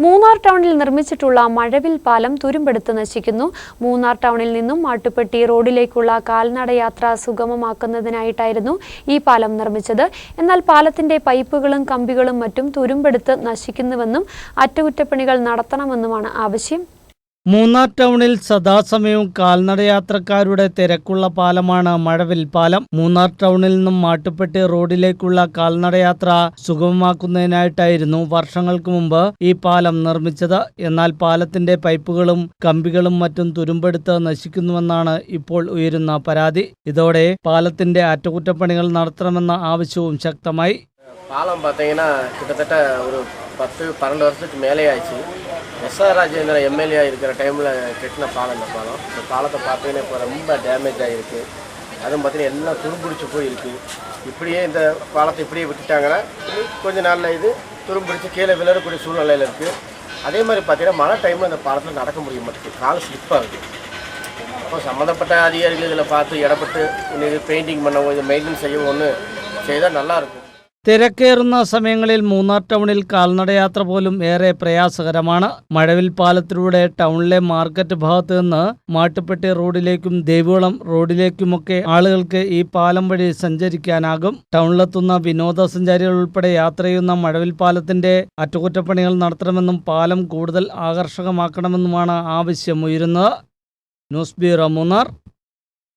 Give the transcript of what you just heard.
മൂന്നാർ ടൗണിൽ നിർമ്മിച്ചിട്ടുള്ള മഴവിൽ പാലം തുരുമ്പെടുത്ത് നശിക്കുന്നു. മൂന്നാർ ടൗണിൽ നിന്നും മാട്ടുപ്പെട്ടി റോഡിലേക്കുള്ള കാൽനടയാത്ര സുഗമമാക്കുന്നതിനായിട്ടായിരുന്നു ഈ പാലം നിർമ്മിച്ചത്. എന്നാൽ പാലത്തിന്റെ പൈപ്പുകളും കമ്പികളും മറ്റും തുരുമ്പെടുത്ത് നശിക്കുന്നുവെന്നും അറ്റകുറ്റപ്പണികൾ നടത്തണമെന്നുമാണ് ആവശ്യം. മൂന്നാർ ടൗണിൽ സദാസമയവും കാൽനടയാത്രക്കാരുടെ തിരക്കുള്ള പാലമാണ് മഴവിൽ പാലം. മൂന്നാർ ടൗണിൽ നിന്നും മാട്ടുപ്പെട്ടി റോഡിലേക്കുള്ള കാൽനടയാത്ര സുഗമമാക്കുന്നതിനായിട്ടായിരുന്നു വർഷങ്ങൾക്ക് മുമ്പ് ഈ പാലം നിർമ്മിച്ചത്. എന്നാൽ പാലത്തിന്റെ പൈപ്പുകളും കമ്പികളും മറ്റും തുരുമ്പെടുത്ത് നശിക്കുന്നുവെന്നാണ് ഇപ്പോൾ ഉയരുന്ന പരാതി. ഇതോടെ പാലത്തിന്റെ അറ്റകുറ്റപ്പണികൾ നടത്തണമെന്ന ആവശ്യവും ശക്തമായി. பாலம் பார்த்தீங்கன்னா கிட்டத்தட்ட ஒரு 10-12 வருஷத்துக்கு மேலே ஆயிடுச்சு. எஸ்ஆர் ராஜேந்திரன் எம்எல்ஏ இருக்கிற டைமில் கட்டின பாலம் இந்த பாலம். இந்த பாலத்தை பார்த்தீங்கன்னா இப்போ ரொம்ப டேமேஜ் ஆகிருக்கு. அதுவும் பார்த்தீங்கன்னா எல்லாம் துரும்பிடிச்சு போயிருக்கு. இப்படியே இந்த பாலத்தை இப்படியே விட்டுட்டாங்கன்னா கொஞ்ச நாளில் இது துரும்பிடிச்சு கீழே விழக்கூடிய சூழ்நிலையில் இருக்குது. அதே மாதிரி பார்த்தீங்கன்னா மழை டைமில் இந்த பாலத்தில் நடக்க முடிய மாட்டேங்குது, கால் ஸ்லிப்பாகுது. அப்போ சம்மந்தப்பட்ட அதிகாரிகள் இதில் பார்த்து இடப்பட்டு இன்னைக்கு பெயிண்டிங் பண்ணவோ இது மெயின்டைன் செய்யவோ ஒன்று செய்தால் நல்லாயிருக்கும். തിരക്കേറുന്ന സമയങ്ങളിൽ മൂന്നാർ ടൗണിൽ കാൽനടയാത്ര പോലും ഏറെ പ്രയാസകരമാണ്. മഴവിൽ പാലത്തിലൂടെ ടൗണിലെ മാർക്കറ്റ് ഭാഗത്ത് നിന്ന് മാട്ടുപ്പെട്ടി റോഡിലേക്കും ദേവികുളം റോഡിലേക്കുമൊക്കെ ആളുകൾക്ക് ഈ പാലം വഴി സഞ്ചരിക്കാനാകും. ടൗണിലെത്തുന്ന വിനോദസഞ്ചാരികൾ ഉൾപ്പെടെ യാത്ര ചെയ്യുന്ന മഴവിൽ പാലത്തിന്റെ അറ്റകുറ്റപ്പണികൾ നടത്തണമെന്നും പാലം കൂടുതൽ ആകർഷകമാക്കണമെന്നുമാണ് ആവശ്യമുയരുന്നത്. News bureau Munnar.